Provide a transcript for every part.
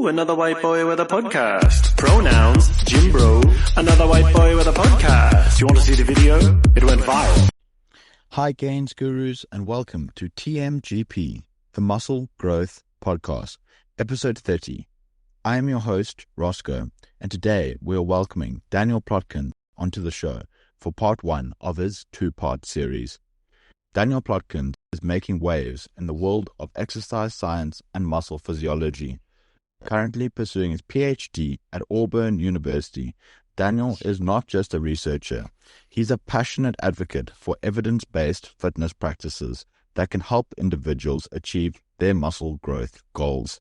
Ooh, another white boy with a podcast. Pronouns, Jim Bro. Another white boy with a podcast. You want to see the video? It went viral. Hi Gains Gurus and welcome to TMGP, the Muscle Growth Podcast, episode 30. I am your host, Roscoe, and today we are welcoming Daniel Plotkin onto the show for part 1 of his 2-part series. Daniel Plotkin is making waves in the world of exercise science and muscle physiology. Currently pursuing his PhD at Auburn University, Daniel is not just a researcher. He's a passionate advocate for evidence-based fitness practices that can help individuals achieve their muscle growth goals.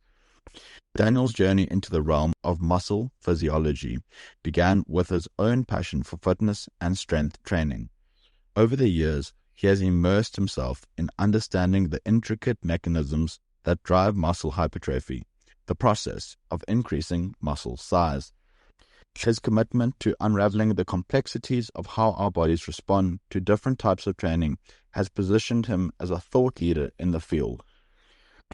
Daniel's journey into the realm of muscle physiology began with his own passion for fitness and strength training. Over the years, he has immersed himself in understanding the intricate mechanisms that drive muscle hypertrophy, the process of increasing muscle size. His commitment to unraveling the complexities of how our bodies respond to different types of training has positioned him as a thought leader in the field.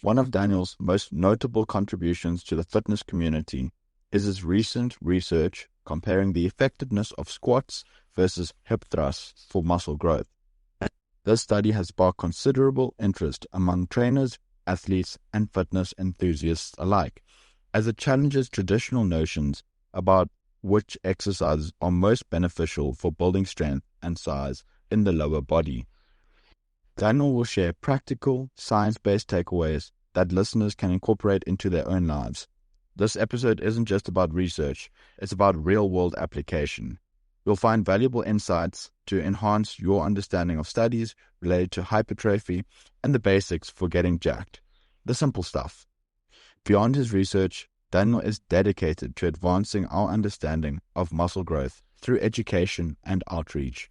One of Daniel's most notable contributions to the fitness community is his recent research comparing the effectiveness of squats versus hip thrusts for muscle growth. This study has sparked considerable interest among trainers, athletes, and fitness enthusiasts alike, as it challenges traditional notions about which exercises are most beneficial for building strength and size in the lower body. Daniel will share practical, science-based takeaways that listeners can incorporate into their own lives. This episode isn't just about research, it's about real-world application. You'll find valuable insights to enhance your understanding of studies related to hypertrophy and the basics for getting jacked. The simple stuff. Beyond his research, Daniel is dedicated to advancing our understanding of muscle growth through education and outreach.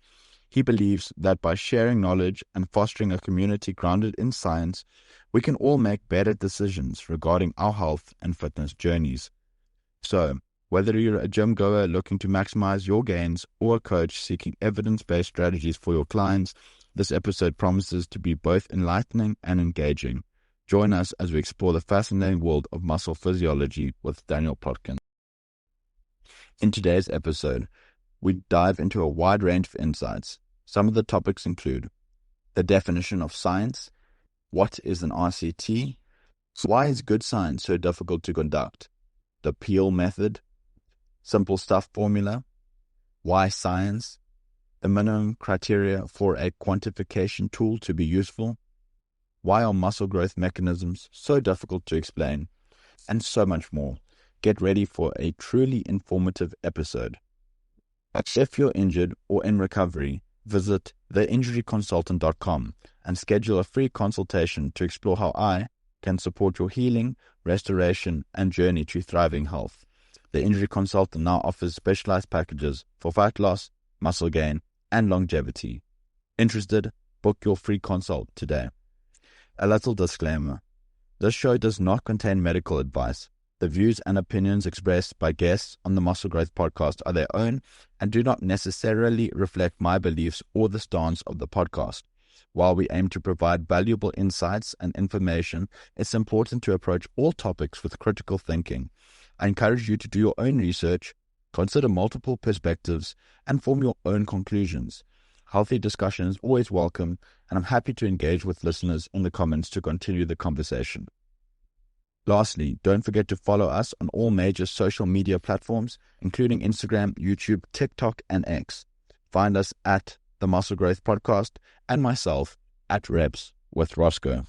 He believes that by sharing knowledge and fostering a community grounded in science, we can all make better decisions regarding our health and fitness journeys. So, whether you're a gym goer looking to maximize your gains or a coach seeking evidence-based strategies for your clients, this episode promises to be both enlightening and engaging. Join us as we explore the fascinating world of muscle physiology with Daniel Plotkin. In today's episode, we dive into a wide range of insights. Some of the topics include the definition of science, what is an RCT, why is good science so difficult to conduct, the Peel method, simple stuff formula, why science, the minimum criteria for a quantification tool to be useful, why are muscle growth mechanisms so difficult to explain, and so much more. Get ready for a truly informative episode. If you're injured or in recovery, visit theinjuryconsultant.com and schedule a free consultation to explore how I can support your healing, restoration, and journey to thriving health. The Injury Consultant now offers specialized packages for fat loss, muscle gain, and longevity. Interested? Book your free consult today. A little disclaimer. This show does not contain medical advice. The views and opinions expressed by guests on the Muscle Growth Podcast are their own and do not necessarily reflect my beliefs or the stance of the podcast. While we aim to provide valuable insights and information, it's important to approach all topics with critical thinking. I encourage you to do your own research, consider multiple perspectives, and form your own conclusions. Healthy discussion is always welcome, and I'm happy to engage with listeners in the comments to continue the conversation. Lastly, don't forget to follow us on all major social media platforms, including Instagram, YouTube, TikTok, and X. Find us at The Muscle Growth Podcast and myself at Reps with Roscoe.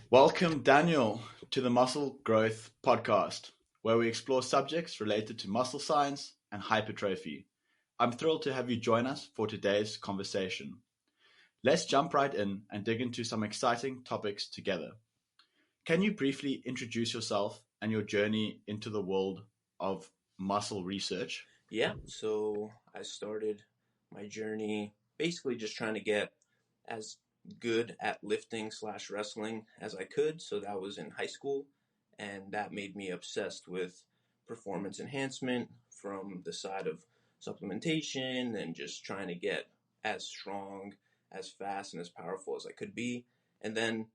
Welcome, Daniel, to the Muscle Growth Podcast, where we explore subjects related to muscle science and hypertrophy. I'm thrilled to have you join us for today's conversation. Let's jump right in and dig into some exciting topics together. Can you briefly introduce yourself and your journey into the world of muscle research? Yeah, so I started my journey basically just trying to get as good at lifting / wrestling as I could. So that was in high school, and that made me obsessed with performance enhancement from the side of supplementation and just trying to get as strong, as fast, and as powerful as I could be. And then,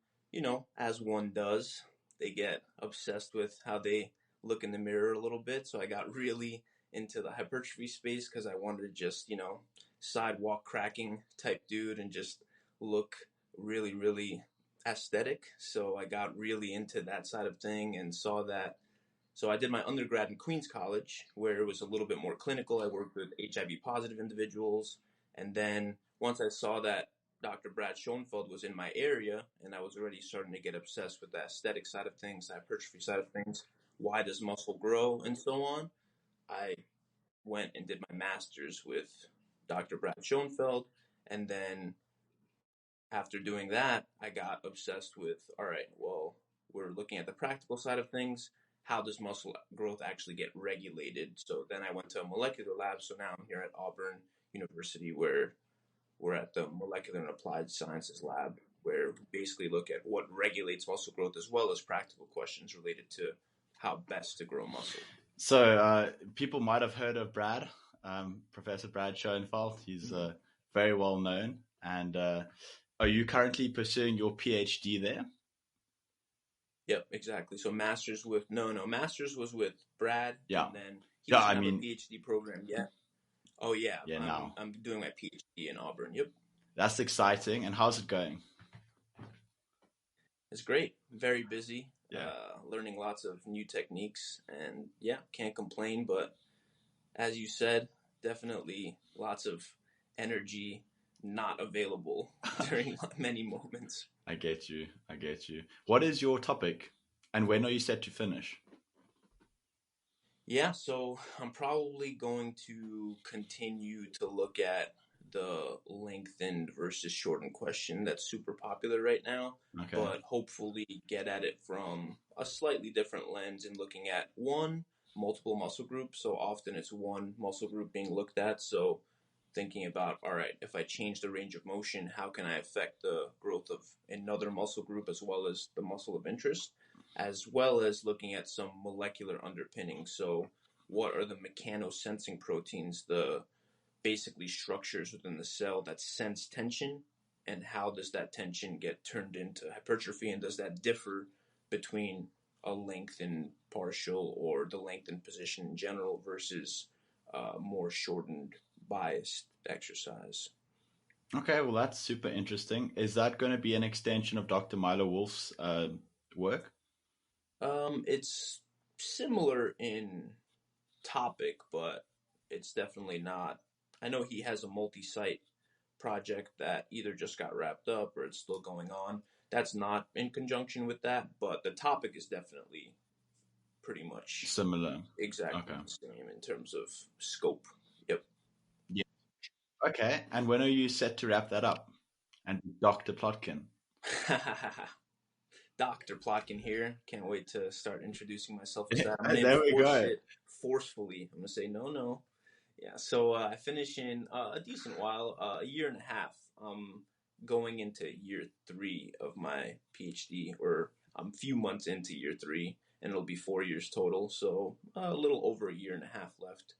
as one does, they get obsessed with how they look in the mirror a little bit. So I got really into the hypertrophy space because I wanted to just, sidewalk cracking type dude and just look really, really aesthetic. So I got really into that side of thing and saw that. So I did my undergrad in Queens College, where it was a little bit more clinical. I worked with HIV positive individuals. And then once I saw that Dr. Brad Schoenfeld was in my area, and I was already starting to get obsessed with the aesthetic side of things, the hypertrophy side of things, why does muscle grow, and so on, I went and did my master's with Dr. Brad Schoenfeld. And then after doing that, I got obsessed with, all right, well, we're looking at the practical side of things. How does muscle growth actually get regulated? So then I went to a molecular lab. So now I'm here at Auburn University, where we're at the Molecular and Applied Sciences Lab, where we basically look at what regulates muscle growth as well as practical questions related to how best to grow muscle. So people might have heard of Brad, Professor Brad Schoenfeld. He's very well known. And are you currently pursuing your PhD there? Yep, exactly. So master's was with Brad. Yeah. And then he doesn't have a PhD program yet. Oh, yeah. Yeah, I'm doing my PhD in Auburn. Yep. That's exciting. And how's it going? It's great. Very busy. Yeah. Learning lots of new techniques. And yeah, can't complain. But as you said, definitely lots of energy not available during many moments. I get you. What is your topic? And when are you set to finish? Yeah, so I'm probably going to continue to look at the lengthened versus shortened question that's super popular right now, but hopefully get at it from a slightly different lens and looking at multiple muscle groups. So often it's one muscle group being looked at. So thinking about, all right, if I change the range of motion, how can I affect the growth of another muscle group as well as the muscle of interest, as well as looking at some molecular underpinnings. So what are the mechanosensing proteins, the basically structures within the cell that sense tension, and how does that tension get turned into hypertrophy, and does that differ between a lengthened partial or the lengthened position in general versus more shortened biased exercise. Okay, well, that's super interesting. Is that going to be an extension of Dr. Milo Wolf's work? It's similar in topic, but it's definitely not. I know he has a multi-site project that either just got wrapped up or it's still going on. That's not in conjunction with that, but the topic is definitely pretty much similar. Exactly the same in terms of scope. Yep. Yeah. Okay, and when are you set to wrap that up? And Dr. Plotkin. Dr. Plotkin here. Can't wait to start introducing myself as that. I'm going to enforce it forcefully. I'm going to say no. Yeah, so I finish in a decent while, a year and a half. I'm going into year 3 of my PhD, or I'm a few months into year 3, and it'll be 4 years total. So a little over a year and a half left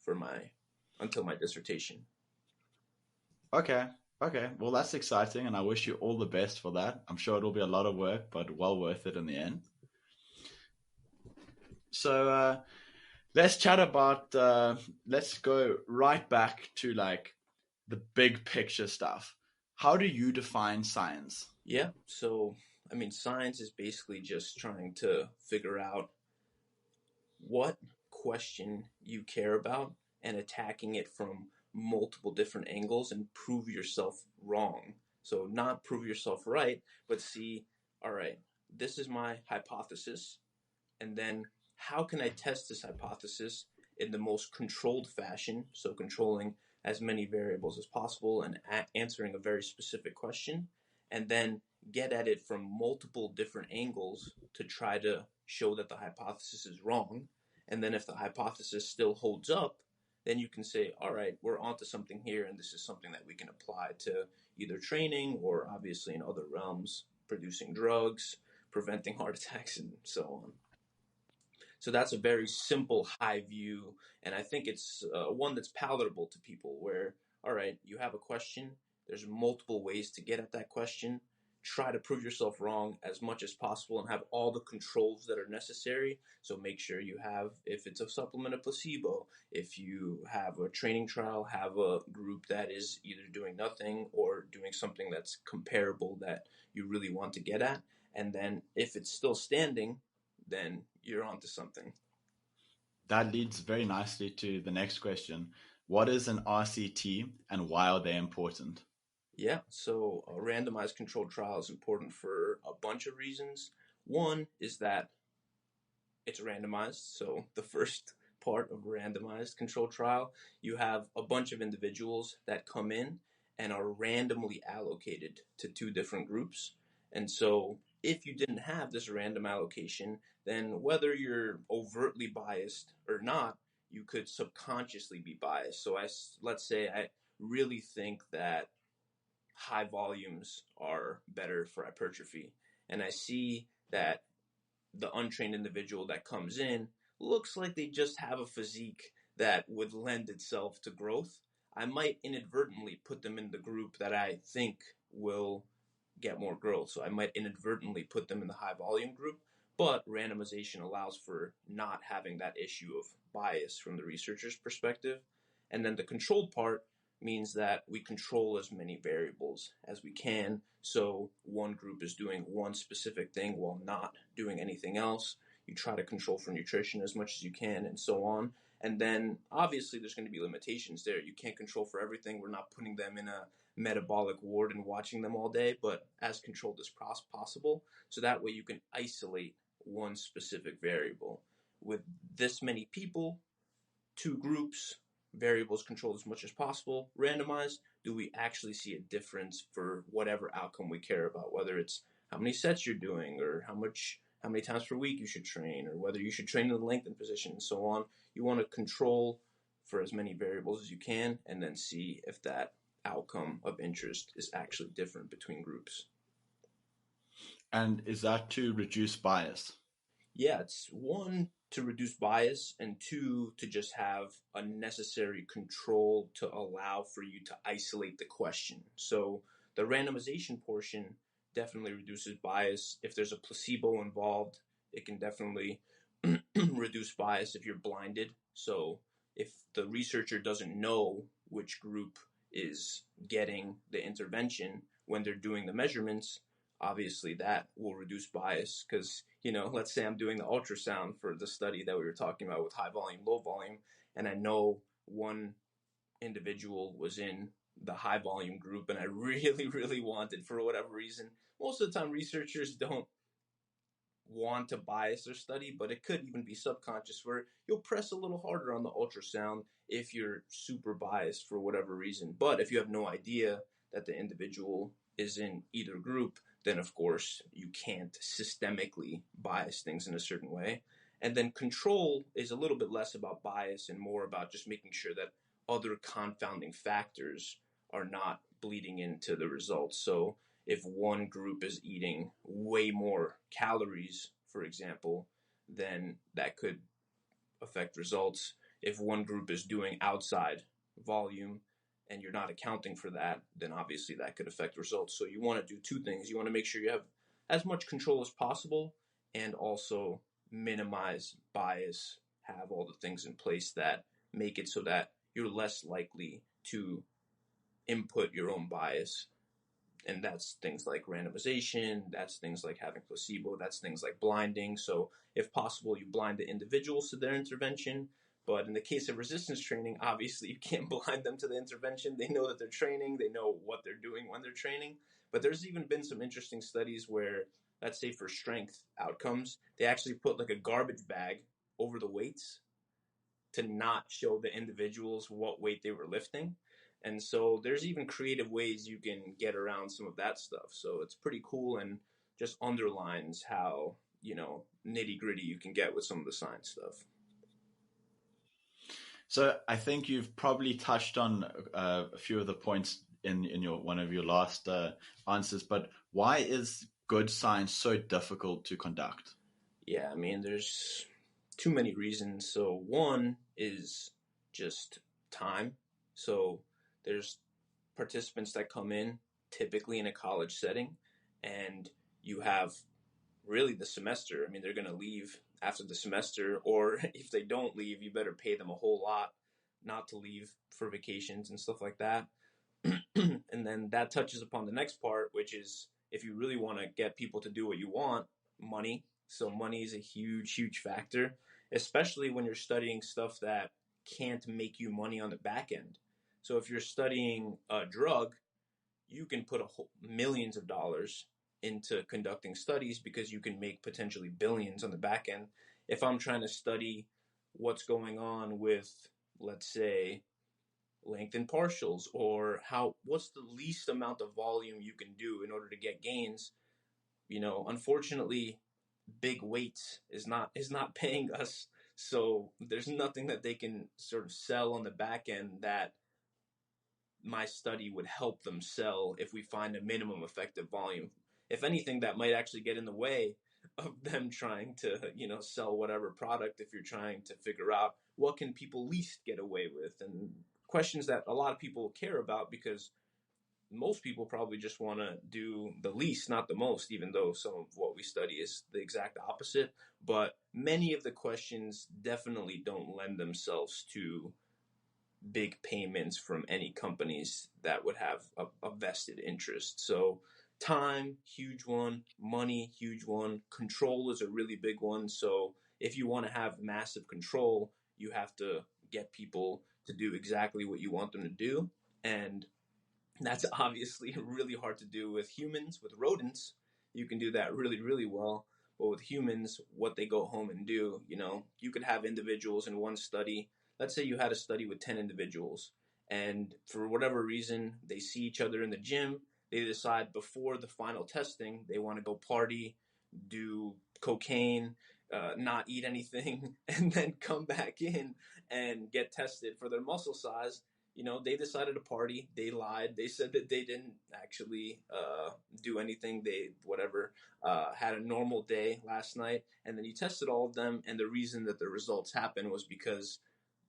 for until my dissertation. Okay. Well, that's exciting, and I wish you all the best for that. I'm sure it'll be a lot of work, but well worth it in the end. So let's chat about, let's go right back to like the big picture stuff. How do you define science? Yeah, so, I mean, science is basically just trying to figure out what question you care about and attacking it from multiple different angles and prove yourself wrong. So not prove yourself right, but see, all right, this is my hypothesis, and then how can I test this hypothesis in the most controlled fashion, so controlling as many variables as possible and answering a very specific question, and then get at it from multiple different angles to try to show that the hypothesis is wrong. And then if the hypothesis still holds up, then you can say, all right, we're onto something here, and this is something that we can apply to either training or obviously in other realms, producing drugs, preventing heart attacks, and so on. So that's a very simple high view, and I think it's one that's palatable to people where, all right, you have a question, there's multiple ways to get at that question. try to prove yourself wrong as much as possible and have all the controls that are necessary. So make sure you have, if it's a supplement, a placebo. If you have a training trial, have a group that is either doing nothing or doing something that's comparable that you really want to get at. And then if it's still standing, then you're onto something. That leads very nicely to the next question. What is an RCT and why are they important? Yeah, so a randomized controlled trial is important for a bunch of reasons. One is that it's randomized. So the first part of a randomized controlled trial, you have a bunch of individuals that come in and are randomly allocated to two different groups. And so if you didn't have this random allocation, then whether you're overtly biased or not, you could subconsciously be biased. So let's say I really think that high volumes are better for hypertrophy, and I see that the untrained individual that comes in looks like they just have a physique that would lend itself to growth, I might inadvertently put them in the group that I think will get more growth. So I might inadvertently put them in the high volume group, but randomization allows for not having that issue of bias from the researcher's perspective. And then the controlled part means that we control as many variables as we can. So one group is doing one specific thing while not doing anything else. You try to control for nutrition as much as you can and so on. And then obviously there's going to be limitations there. You can't control for everything. We're not putting them in a metabolic ward and watching them all day, but as controlled as possible. So that way you can isolate one specific variable. With this many people, two groups, variables controlled as much as possible, randomized, do we actually see a difference for whatever outcome we care about, whether it's how many sets you're doing or how many times per week you should train, or whether you should train in the lengthened position and so on. You want to control for as many variables as you can and then see if that outcome of interest is actually different between groups. And is that to reduce bias? Yeah, it's one, to reduce bias, and two, to just have a necessary control to allow for you to isolate the question. So the randomization portion definitely reduces bias. If there's a placebo involved, it can definitely reduce bias if you're blinded. So if the researcher doesn't know which group is getting the intervention when they're doing the measurements, obviously that will reduce bias because, let's say I'm doing the ultrasound for the study that we were talking about with high volume, low volume, and I know one individual was in the high volume group and I really, really wanted, for whatever reason. Most of the time researchers don't want to bias their study, but it could even be subconscious where you'll press a little harder on the ultrasound if you're super biased for whatever reason. But if you have no idea that the individual is in either group, then of course you can't systemically bias things in a certain way. And then control is a little bit less about bias and more about just making sure that other confounding factors are not bleeding into the results. So if one group is eating way more calories, for example, then that could affect results. If one group is doing outside volume and you're not accounting for that, then obviously that could affect results. So you want to do two things. You want to make sure you have as much control as possible and also minimize bias, have all the things in place that make it so that you're less likely to input your own bias. And that's things like randomization, that's things like having placebo, that's things like blinding. So if possible, you blind the individuals to their intervention. But in the case of resistance training, obviously you can't blind them to the intervention. They know that they're training, they know what they're doing when they're training. But there's even been some interesting studies where, let's say for strength outcomes, they actually put like a garbage bag over the weights to not show the individuals what weight they were lifting. And so there's even creative ways you can get around some of that stuff. So it's pretty cool and just underlines how, nitty gritty you can get with some of the science stuff. So I think you've probably touched on a few of the points in your one of your last answers, but why is good science so difficult to conduct? Yeah, I mean, there's too many reasons. So one is just time. So there's participants that come in typically in a college setting, and you have really the semester. I mean, they're going to leave after the semester, or if they don't leave, you better pay them a whole lot not to leave for vacations and stuff like that. And then that touches upon the next part, which is if you really want to get people to do what you want, money. So money is a huge, huge factor, especially when you're studying stuff that can't make you money on the back end. So if you're studying a drug, you can put millions of dollars into conducting studies because you can make potentially billions on the back end. If I'm trying to study what's going on with, let's say, lengthen partials, or what's the least amount of volume you can do in order to get gains, unfortunately, big weights is not paying us. So there's nothing that they can sort of sell on the back end that my study would help them sell if we find a minimum effective volume. If anything, that might actually get in the way of them trying to, sell whatever product, if you're trying to figure out what can people least get away with, and questions that a lot of people care about, because most people probably just want to do the least, not the most, even though some of what we study is the exact opposite. But many of the questions definitely don't lend themselves to big payments from any companies that would have a vested interest. So time, huge one. Money, huge one. Control is a really big one. So if you want to have massive control, you have to get people to do exactly what you want them to do. And that's obviously really hard to do with humans. With rodents, you can do that really, really well. But with humans, what they go home and do, you could have individuals in one study. Let's say you had a study with 10 individuals, and for whatever reason, they see each other in the gym. They decide before the final testing, they want to go party, do cocaine, not eat anything, and then come back in and get tested for their muscle size. They decided to party. They lied. They said that they didn't actually do anything. They, whatever, had a normal day last night. And then you tested all of them. And the reason that the results happened was because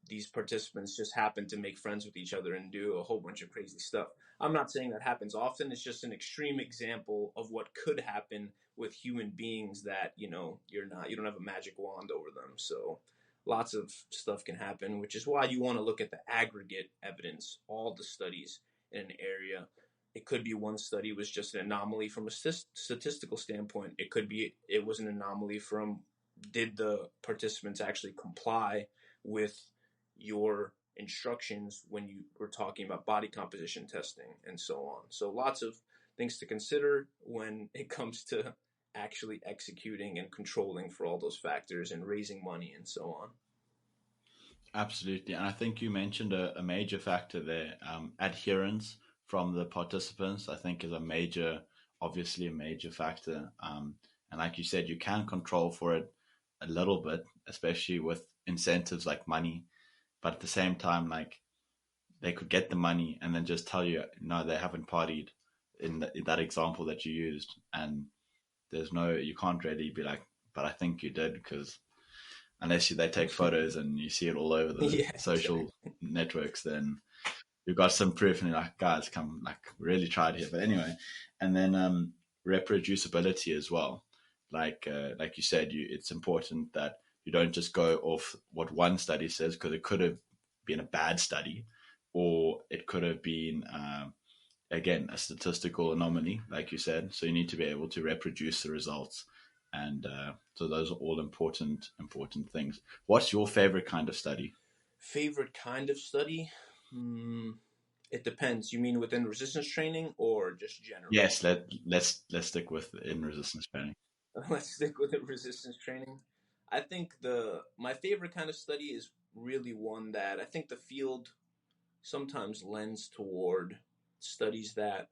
these participants just happened to make friends with each other and do a whole bunch of crazy stuff. I'm not saying that happens often. It's just an extreme example of what could happen with human beings that, you don't have a magic wand over them. So lots of stuff can happen, which is why you want to look at the aggregate evidence, all the studies in an area. It could be one study was just an anomaly from a statistical standpoint. It could be it was an anomaly from, did the participants actually comply with your instructions when you were talking about body composition testing and so on. So lots of things to consider when it comes to actually executing and controlling for all those factors and raising money and so on. Absolutely. And I think you mentioned a major factor there. Adherence from the participants, I think, is obviously a major factor. And like you said, you can control for it a little bit, especially with incentives like money. But at the same time, like, they could get the money and then just tell you, no, they haven't partied in that example that you used. And you can't really be like, but I think you did, because unless they take photos and you see it all over the social networks, then you've got some proof and you're like, guys, come, like, really tried here. But anyway, and then reproducibility as well. Like you said, it's important that you don't just go off what one study says, because it could have been a bad study, or it could have been, again, a statistical anomaly, like you said. So you need to be able to reproduce the results. And so those are all important things. What's your favorite kind of study? Favorite kind of study? It depends. You mean within resistance training or just general? Yes, let's stick with in resistance training. Let's stick with the resistance training. I think my favorite kind of study is really one that I think the field sometimes lends toward studies that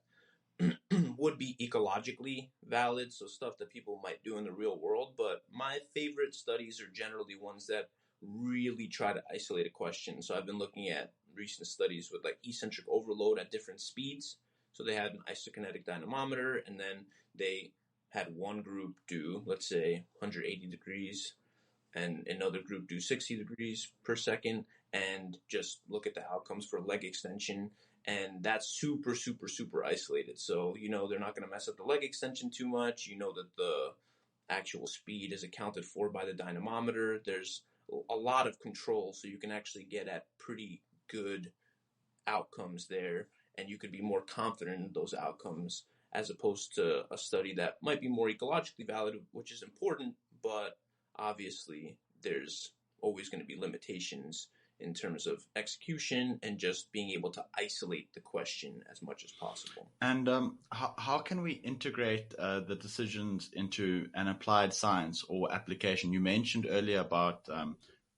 would be ecologically valid, so stuff that people might do in the real world. But my favorite studies are generally ones that really try to isolate a question. So I've been looking at recent studies with like eccentric overload at different speeds. So they had an isokinetic dynamometer, and then they had one group do, let's say, 180 degrees, and another group do 60 degrees per second, and just look at the outcomes for leg extension And that's super, super, super isolated. So, they're not going to mess up the leg extension too much. That the actual speed is accounted for by the dynamometer. There's a lot of control, so you can actually get at pretty good outcomes there, and you could be more confident in those outcomes as opposed to a study that might be more ecologically valid, which is important, but obviously there's always going to be limitations in terms of execution and just being able to isolate the question as much as possible. And how can we integrate the decisions into an applied science or application? You mentioned earlier about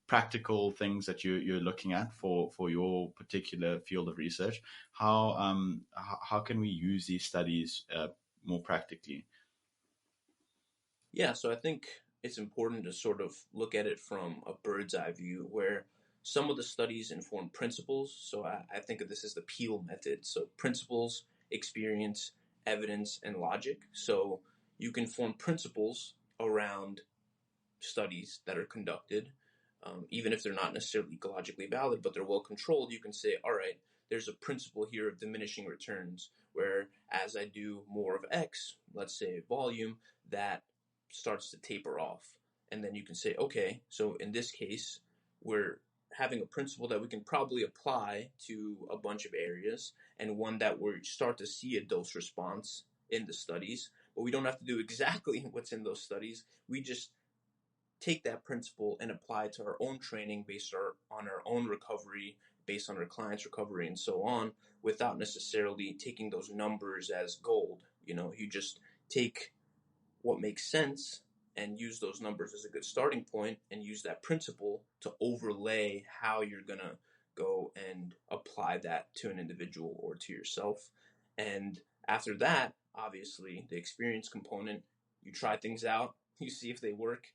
practical things that you're looking at for your particular field of research. How can we use these studies more practically? Yeah, so I think it's important to sort of look at it from a bird's eye view where some of the studies inform principles. So I think of this as the Peel method. So principles, experience, evidence, and logic. So you can form principles around studies that are conducted, even if they're not necessarily ecologically valid, but they're well controlled. You can say, all right, there's a principle here of diminishing returns, where as I do more of X, let's say volume, that starts to taper off. And then you can say, okay, so in this case, we're having a principle that we can probably apply to a bunch of areas, and one that we start to see a dose response in the studies, but we don't have to do exactly what's in those studies. We just take that principle and apply it to our own training based on our own recovery, based on our clients' recovery, and so on, without necessarily taking those numbers as gold. You just take what makes sense and use those numbers as a good starting point, and use that principle to overlay how you're going to go and apply that to an individual or to yourself. And after that, obviously, the experience component, you try things out, you see if they work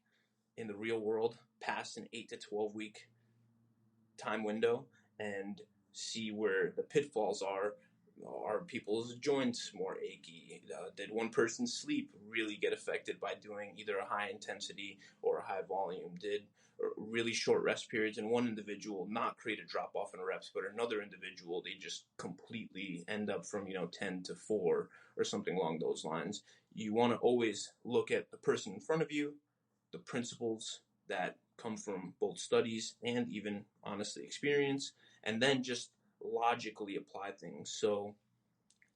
in the real world past an 8 to 12 week time window, and see where the pitfalls are. Are people's joints more achy? Did one person's sleep really get affected by doing either a high intensity or a high volume? Did really short rest periods in one individual not create a drop off in reps, but another individual, they just completely end up from 10 to 4 or something along those lines? You want to always look at the person in front of you, the principles that come from both studies and even honestly experience, and then just logically apply things. So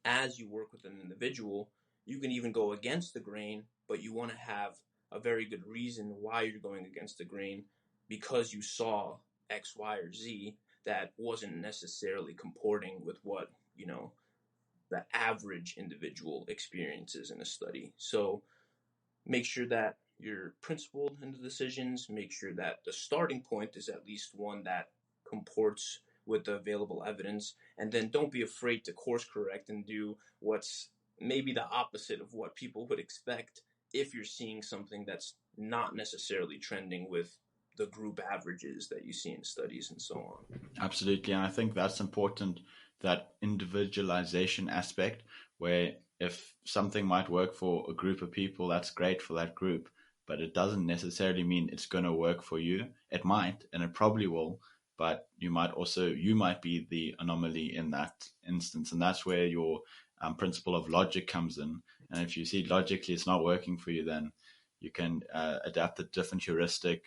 as you work with an individual, you can even go against the grain, but you want to have a very good reason why you're going against the grain, because you saw X, Y, or Z that wasn't necessarily comporting with what the average individual experiences in a study. So make sure that you're principled in the decisions. Make sure that the starting point is at least one that comports with the available evidence. And then don't be afraid to course correct and do what's maybe the opposite of what people would expect if you're seeing something that's not necessarily trending with the group averages that you see in studies and so on. Absolutely. And I think that's important, that individualization aspect, where if something might work for a group of people, that's great for that group, but it doesn't necessarily mean it's going to work for you. It might, and it probably will, but you might be the anomaly in that instance. And that's where your principle of logic comes in. And if you see logically it's not working for you, then you can adapt a different heuristic,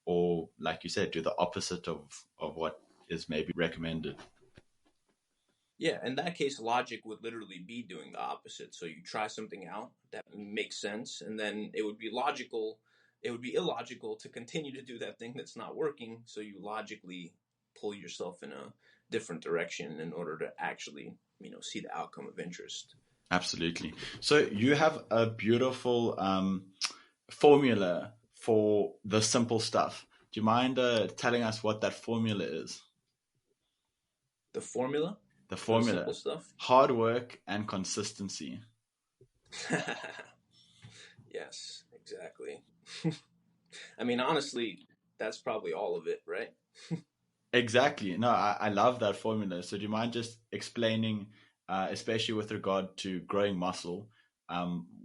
or like you said, do the opposite of what is maybe recommended. Yeah, in that case, logic would literally be doing the opposite. So you try something out that makes sense, and then it would be illogical to continue to do that thing that's not working. So you logically pull yourself in a different direction in order to actually, see the outcome of interest. Absolutely. So you have a beautiful formula for the simple stuff. Do you mind telling us what that formula is? The formula? The formula. Simple stuff? Hard work and consistency. Yes, exactly. I mean, honestly, that's probably all of it, right? Exactly. No, I love that formula. So do you mind just explaining, especially with regard to growing muscle,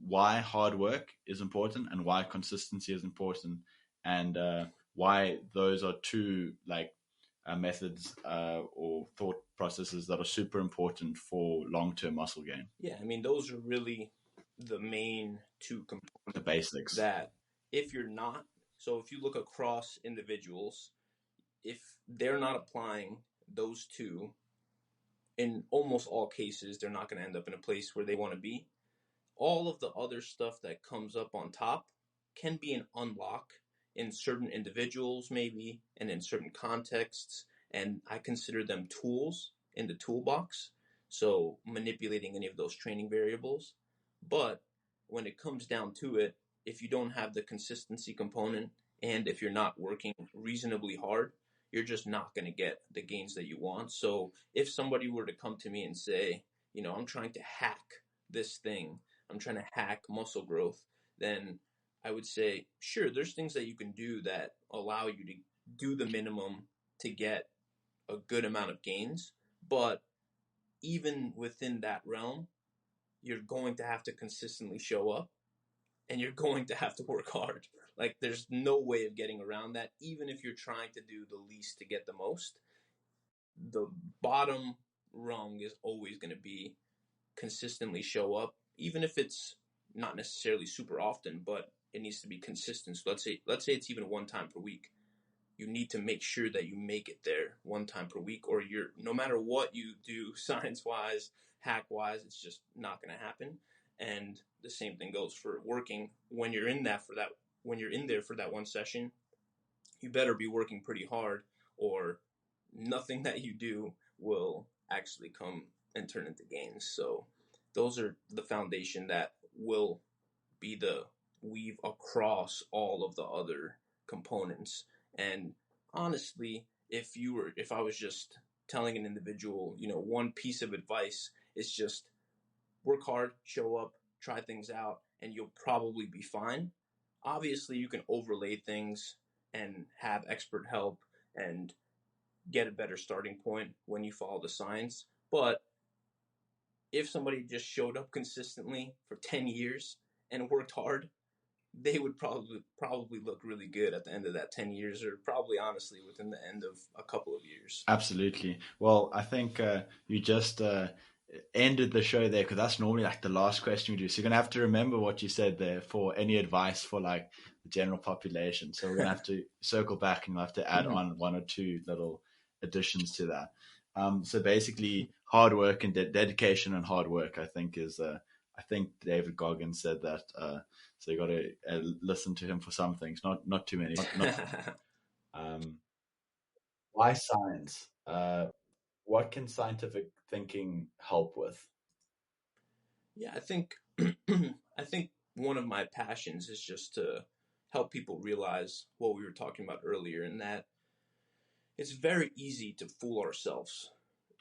why hard work is important and why consistency is important, and why those are two methods or thought processes that are super important for long-term muscle gain? Yeah, I mean, those are really the main two components The basics. that if you're not, so if you look across individuals, if they're not applying those two, in almost all cases, they're not going to end up in a place where they want to be. All of the other stuff that comes up on top can be an unlock in certain individuals, maybe, and in certain contexts. And I consider them tools in the toolbox. So manipulating any of those training variables. But when it comes down to it, if you don't have the consistency component and if you're not working reasonably hard, you're just not going to get the gains that you want. So if somebody were to come to me and say, I'm trying to hack this thing, I'm trying to hack muscle growth, then I would say, sure, there's things that you can do that allow you to do the minimum to get a good amount of gains. But even within that realm, you're going to have to consistently show up and you're going to have to work hard. Like, there's no way of getting around that. Even if you're trying to do the least to get the most, the bottom rung is always going to be consistently show up, even if it's not necessarily super often, but it needs to be consistent. So let's say it's even one time per week. You need to make sure that you make it there one time per week, or you're, no matter what you do science wise, hack wise, it's just not going to happen. And the same thing goes for working. When you're in there for that one session, you better be working pretty hard, or nothing that you do will actually come and turn into gains. So those are the foundation that will be the weave across all of the other components. And honestly, if I was just telling an individual, one piece of advice is just work hard, show up, try things out, and you'll probably be fine. Obviously, you can overlay things and have expert help and get a better starting point when you follow the science. But if somebody just showed up consistently for 10 years and worked hard, they would probably look really good at the end of that 10 years, or probably honestly within the end of a couple of years. Absolutely. Well, I think you just ended the show there, because that's normally like the last question we do. So you're going to have to remember what you said there for any advice for like the general population. So we're going to have to circle back and we'll have to add on one or two little additions to that. So basically hard work and dedication and hard work, I think is, I think David Goggins said that. So you got to listen to him for some things, not too many. Why science? What can scientific thinking help with? Yeah, I think I think one of my passions is just to help people realize what we were talking about earlier, and that it's very easy to fool ourselves,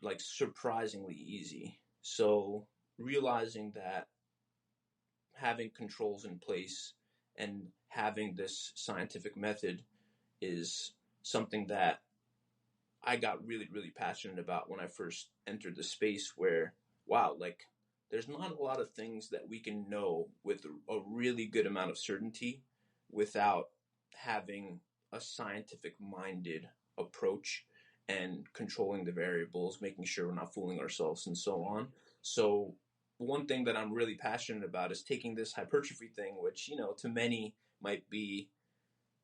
like surprisingly easy. So realizing that having controls in place and having this scientific method is something that I got really, really passionate about when I first entered the space, where, wow, like, there's not a lot of things that we can know with a really good amount of certainty without having a scientific minded approach and controlling the variables, making sure we're not fooling ourselves, and so on. So one thing that I'm really passionate about is taking this hypertrophy thing, which, to many might be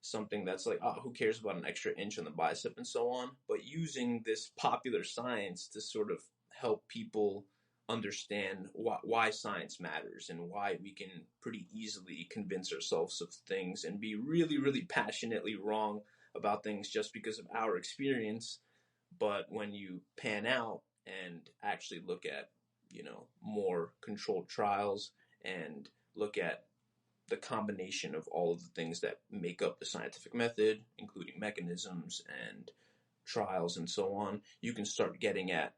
something that's like, oh, who cares about an extra inch on the bicep and so on, but using this popular science to sort of help people understand why science matters and why we can pretty easily convince ourselves of things and be really, really passionately wrong about things just because of our experience. But when you pan out and actually look at, more controlled trials and look at the combination of all of the things that make up the scientific method, including mechanisms and trials and so on, you can start getting at,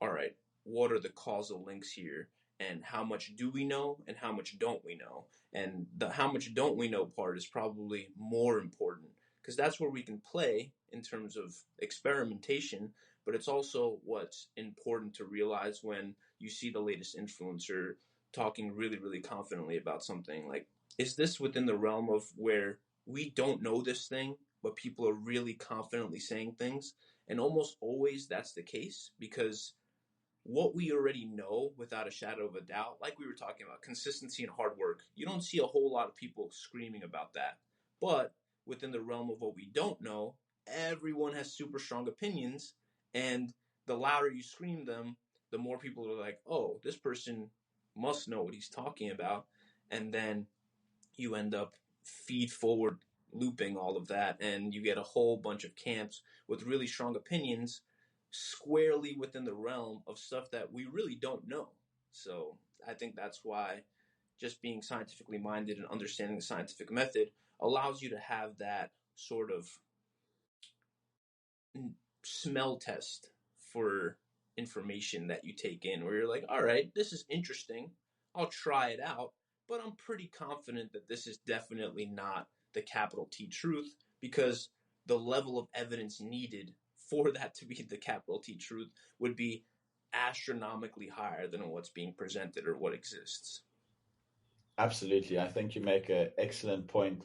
all right, what are the causal links here, and how much do we know and how much don't we know? And the how much don't we know part is probably more important, because that's where we can play in terms of experimentation, but it's also what's important to realize when you see the latest influencer talking really, really confidently about something. Like, is this within the realm of where we don't know this thing, but people are really confidently saying things? And almost always that's the case, because what we already know without a shadow of a doubt, like we were talking about, consistency and hard work, you don't see a whole lot of people screaming about that. But within the realm of what we don't know, everyone has super strong opinions. And the louder you scream them, the more people are like, oh, this person must know what he's talking about. And then you end up feed forward looping all of that, and you get a whole bunch of camps with really strong opinions squarely within the realm of stuff that we really don't know. So I think that's why just being scientifically minded and understanding the scientific method allows you to have that sort of smell test for information that you take in, where you're like, all right, this is interesting. I'll try it out, but I'm pretty confident that this is definitely not the capital T truth, because the level of evidence needed for that to be the capital T truth would be astronomically higher than what's being presented or what exists. Absolutely. I think you make an excellent point.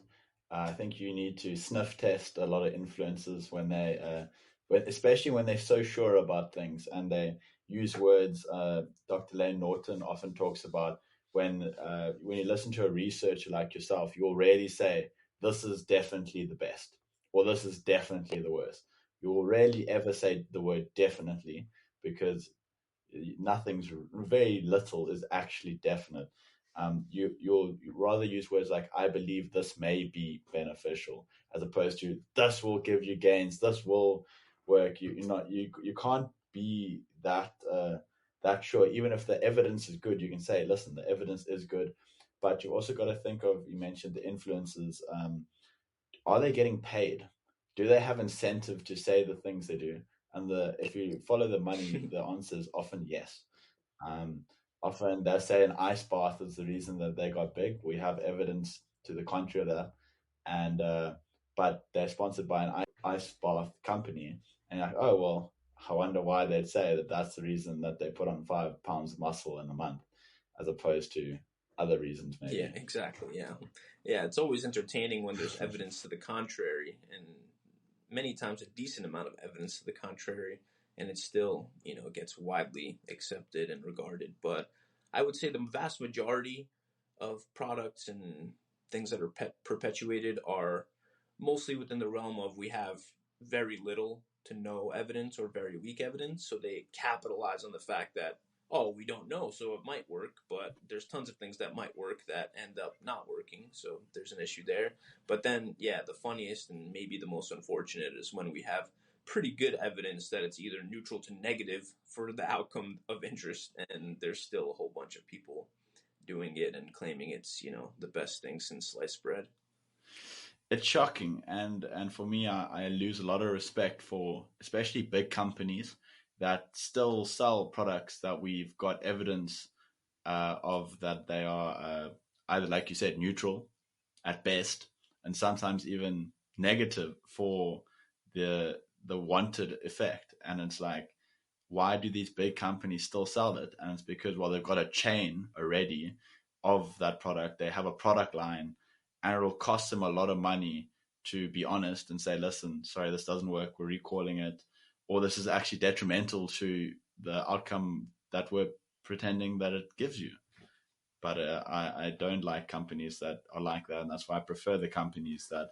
I think you need to sniff test a lot of influencers especially when they're so sure about things and they use words. Dr. Lane Norton often talks about when you listen to a researcher like yourself, you'll rarely say, this is definitely the best or this is definitely the worst. You will rarely ever say the word definitely, because very little is actually definite. You'll rather use words like I believe this may be beneficial, as opposed to this will give you gains, this will work. You can't be that sure. Even if the evidence is good, you can say, listen, the evidence is good, but you also got to think of, you mentioned the influencers. Are they getting paid? Do they have incentive to say the things they do? And if you follow the money, the answer is often yes. Um, Often they say an ice bath is the reason that they got big. We have evidence to the contrary of that. And but they're sponsored by an ice bath company, and you're like, oh well, I wonder why they'd say that that's the reason that they put on 5 pounds of muscle in a month, as opposed to other reasons maybe. Yeah, exactly. Yeah, it's always entertaining when there's evidence to the contrary, and many times a decent amount of evidence to the contrary, and it still, gets widely accepted and regarded. But I would say the vast majority of products and things that are perpetuated are mostly within the realm of, we have very little to no evidence or very weak evidence, so they capitalize on the fact that, oh, we don't know, so it might work, but there's tons of things that might work that end up not working, so there's an issue there. But then, yeah, the funniest and maybe the most unfortunate is when we have pretty good evidence that it's either neutral to negative for the outcome of interest, and there's still a whole bunch of people doing it and claiming it's, the best thing since sliced bread. It's shocking, and for me, I lose a lot of respect for especially big companies that still sell products that we've got evidence of that they are either, like you said, neutral at best, and sometimes even negative for the wanted effect. And it's like, why do these big companies still sell it? And it's because, well, they've got a chain already of that product. They have a product line, and it'll cost them a lot of money to be honest and say, listen, sorry, this doesn't work, we're recalling it, or this is actually detrimental to the outcome that we're pretending that it gives you. But I don't like companies that are like that, and that's why I prefer the companies that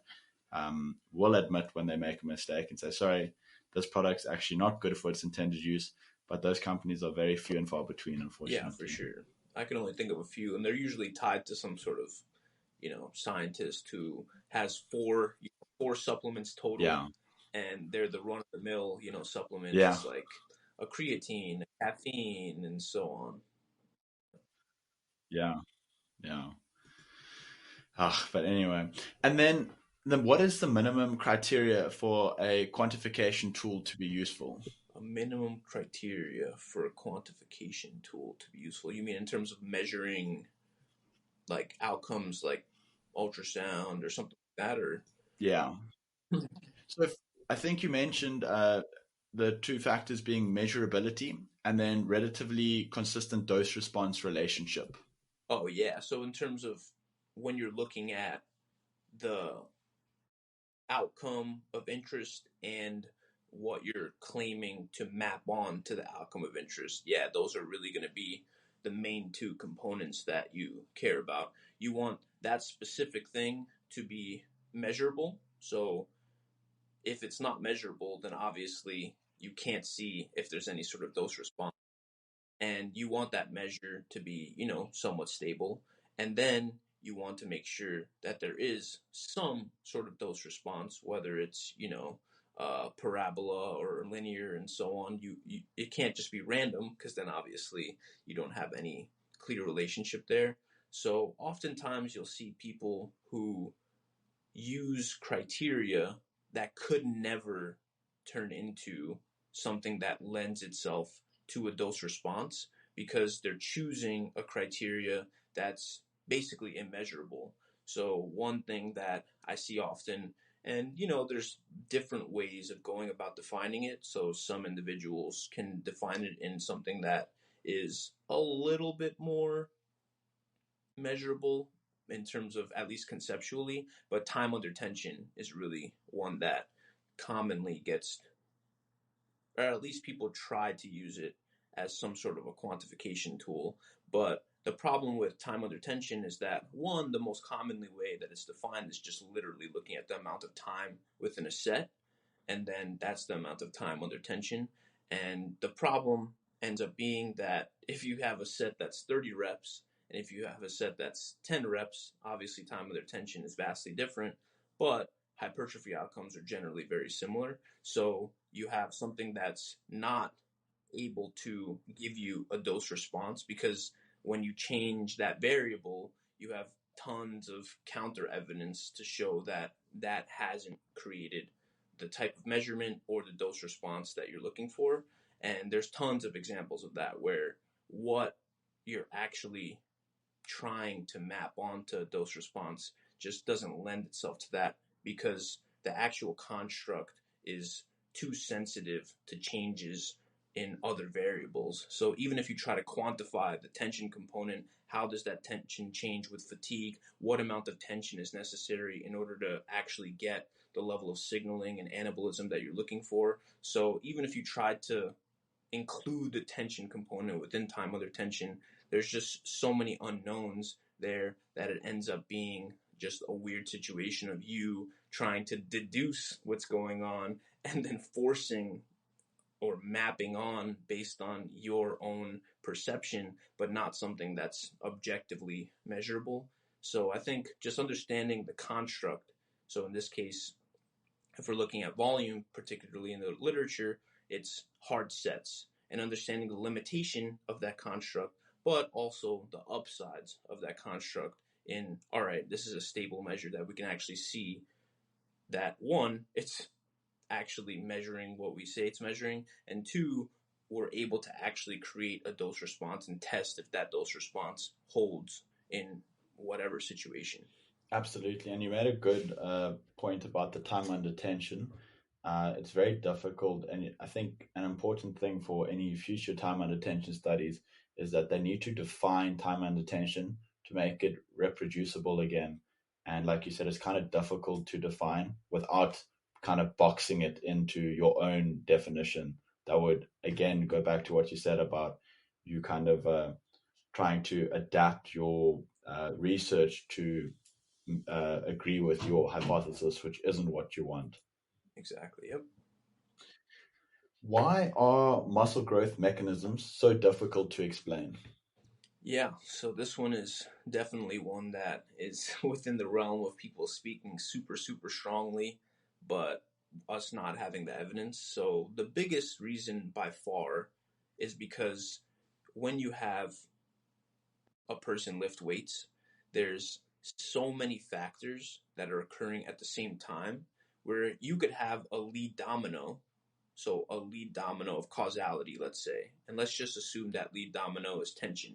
will admit when they make a mistake and say, sorry, this product's actually not good for its intended use. But those companies are very few and far between, unfortunately. Yeah, for sure. I can only think of a few, and they're usually tied to some sort of, scientist who has four supplements total, Yeah. and they're the run of the mill, supplement. Yeah. It's like a creatine, a caffeine, and so on. Yeah. But anyway, and then what is the minimum criteria for a quantification tool to be useful? A minimum criteria for a quantification tool to be useful? You mean in terms of measuring like outcomes like ultrasound or something like that, or? Yeah. So I think you mentioned the two factors being measurability and then relatively consistent dose response relationship. Oh yeah. So in terms of when you're looking at the outcome of interest and what you're claiming to map on to the outcome of interest, yeah, those are really going to be the main two components that you care about. You want that specific thing to be measurable. So if it's not measurable, then obviously you can't see if there's any sort of dose response. And you want that measure to be, somewhat stable. And then you want to make sure that there is some sort of dose response, whether it's, parabola or linear and so on. It can't just be random, because then obviously you don't have any clear relationship there. So oftentimes you'll see people who use criteria that could never turn into something that lends itself to a dose response, because they're choosing a criteria that's basically immeasurable. So one thing that I see often, and there's different ways of going about defining it. So some individuals can define it in something that is a little bit more measurable in terms of, at least conceptually, but time under tension is really one that commonly gets, or at least people try to use it as some sort of a quantification tool. But the problem with time under tension is that, one, the most commonly way that it's defined is just literally looking at the amount of time within a set, and then that's the amount of time under tension. And the problem ends up being that if you have a set that's 30 reps, and if you have a set that's 10 reps, obviously time under tension is vastly different, but hypertrophy outcomes are generally very similar. So you have something that's not able to give you a dose response, because when you change that variable, you have tons of counter evidence to show that that hasn't created the type of measurement or the dose response that you're looking for. And there's tons of examples of that, where what you're actually trying to map onto a dose response just doesn't lend itself to that, because the actual construct is too sensitive to changes in other variables. So even if you try to quantify the tension component, how does that tension change with fatigue? What amount of tension is necessary in order to actually get the level of signaling and anabolism that you're looking for? So even if you try to include the tension component within time under tension, there's just so many unknowns there that it ends up being just a weird situation of you trying to deduce what's going on and then forcing or mapping on based on your own perception, but not something that's objectively measurable. So I think just understanding the construct. So in this case, if we're looking at volume, particularly in the literature, it's hard sets, and understanding the limitation of that construct, but also the upsides of that construct in, all right, this is a stable measure that we can actually see that, one, it's actually measuring what we say it's measuring, and two, we're able to actually create a dose response and test if that dose response holds in whatever situation. Absolutely. And you made a good point about the time under tension. It's very difficult. And I think an important thing for any future time under tension studies is that they need to define time under tension to make it reproducible again. And like you said, it's kind of difficult to define without kind of boxing it into your own definition. That would, again, go back to what you said about you kind of trying to adapt your research to agree with your hypothesis, which isn't what you want. Exactly. Yep. Why are muscle growth mechanisms so difficult to explain? Yeah, so this one is definitely one that is within the realm of people speaking super, super strongly, but us not having the evidence. So the biggest reason by far is because when you have a person lift weights, there's so many factors that are occurring at the same time, where you could have a lead domino. So a lead domino of causality, let's say, and let's just assume that lead domino is tension,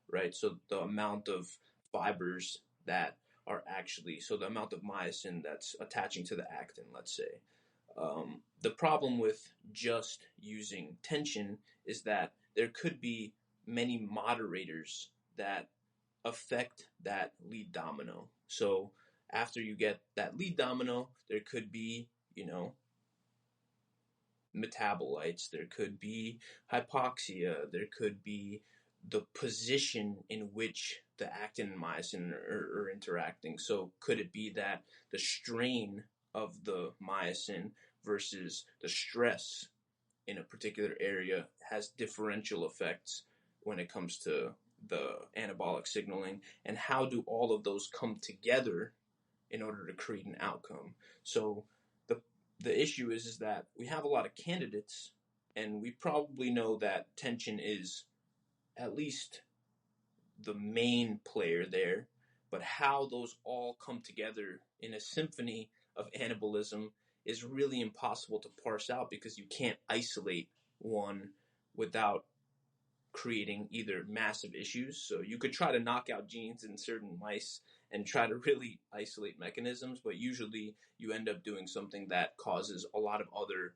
right? So the amount of fibers that are actually, so the amount of myosin that's attaching to the actin, let's say. The problem with just using tension is that there could be many moderators that affect that lead domino. So after you get that lead domino, there could be, metabolites, there could be hypoxia, there could be the position in which the actin and myosin are interacting. So could it be that the strain of the myosin versus the stress in a particular area has differential effects when it comes to the anabolic signaling? And how do all of those come together in order to create an outcome? So the issue is that we have a lot of candidates, and we probably know that tension is at least the main player there, but how those all come together in a symphony of anabolism is really impossible to parse out, because you can't isolate one without creating either massive issues. So you could try to knock out genes in certain mice and try to really isolate mechanisms, but usually you end up doing something that causes a lot of other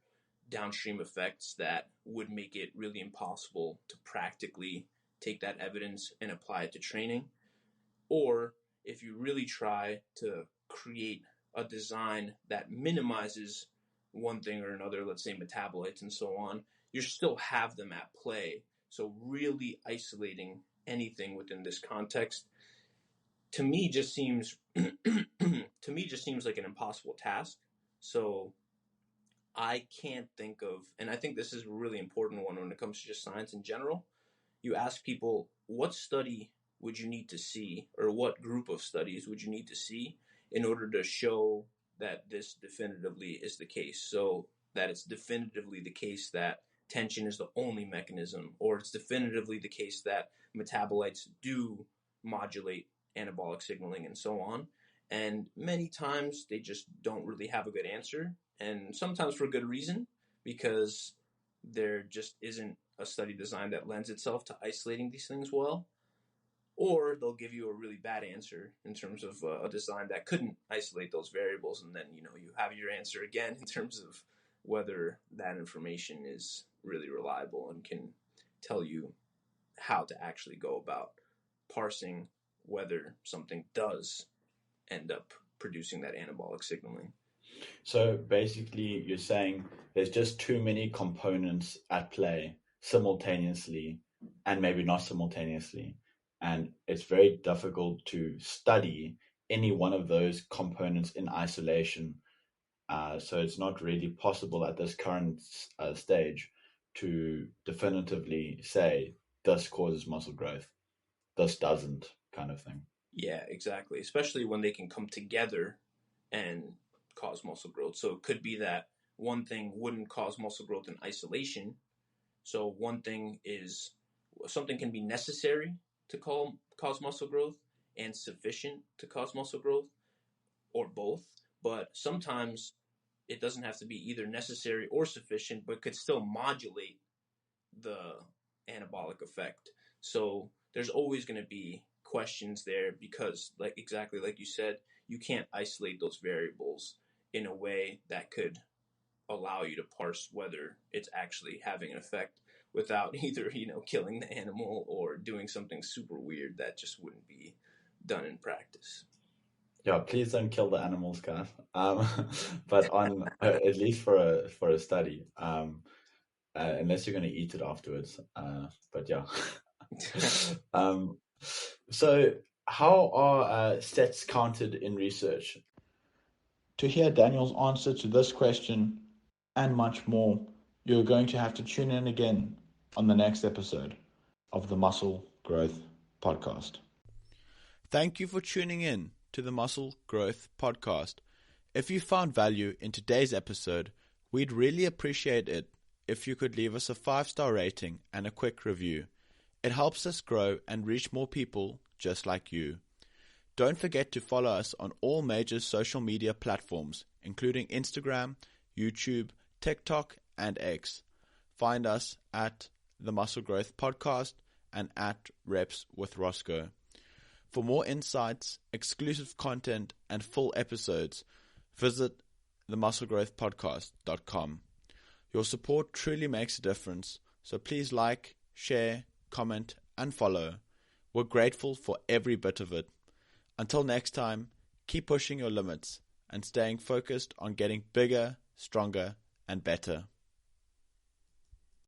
downstream effects that would make it really impossible to practically take that evidence and apply it to training. Or if you really try to create a design that minimizes one thing or another, let's say metabolites and so on, you still have them at play. So really isolating anything within this context, to me just seems like an impossible task. So I can't think of, and I think this is a really important one when it comes to just science in general. You ask people, what study would you need to see, or what group of studies would you need to see in order to show that this definitively is the case? So that it's definitively the case that tension is the only mechanism, or it's definitively the case that metabolites do modulate anabolic signaling and so on. And many times they just don't really have a good answer, and sometimes for good reason, because there just isn't a study design that lends itself to isolating these things well. Or they'll give you a really bad answer in terms of a design that couldn't isolate those variables, and then you have your answer again in terms of whether that information is really reliable and can tell you how to actually go about parsing whether something does end up producing that anabolic signaling. So basically you're saying there's just too many components at play simultaneously, and maybe not simultaneously, and it's very difficult to study any one of those components in isolation. So it's not really possible at this current stage to definitively say this causes muscle growth, this doesn't, kind of thing. Yeah, exactly. Especially when they can come together and cause muscle growth. So it could be that one thing wouldn't cause muscle growth in isolation. So one thing is, something can be necessary to cause muscle growth and sufficient to cause muscle growth, or both. But sometimes it doesn't have to be either necessary or sufficient, but could still modulate the anabolic effect. So there's always going to be questions there, because exactly like you said, you can't isolate those variables in a way that could allow you to parse whether it's actually having an effect without either killing the animal or doing something super weird that just wouldn't be done in practice. Yeah, please don't kill the animals, guys. But on at least for a study, unless you're going to eat it afterwards. But yeah. So how are sets counted in research? To hear Daniel's answer to this question and much more, you're going to have to tune in again on the next episode of the Muscle Growth Podcast. Thank you for tuning in to the Muscle Growth Podcast. If you found value in today's episode, we'd really appreciate it if you could leave us a 5-star rating and a quick review. It helps us grow and reach more people just like you. Don't forget to follow us on all major social media platforms, including Instagram, YouTube, TikTok, and X. Find us at the Muscle Growth Podcast and at Reps with Roscoe. For more insights, exclusive content, and full episodes, visit themusclegrowthpodcast.com. Your support truly makes a difference, so please like, share, comment, and follow. We're grateful for every bit of it. Until next time, keep pushing your limits and staying focused on getting bigger, stronger, and better.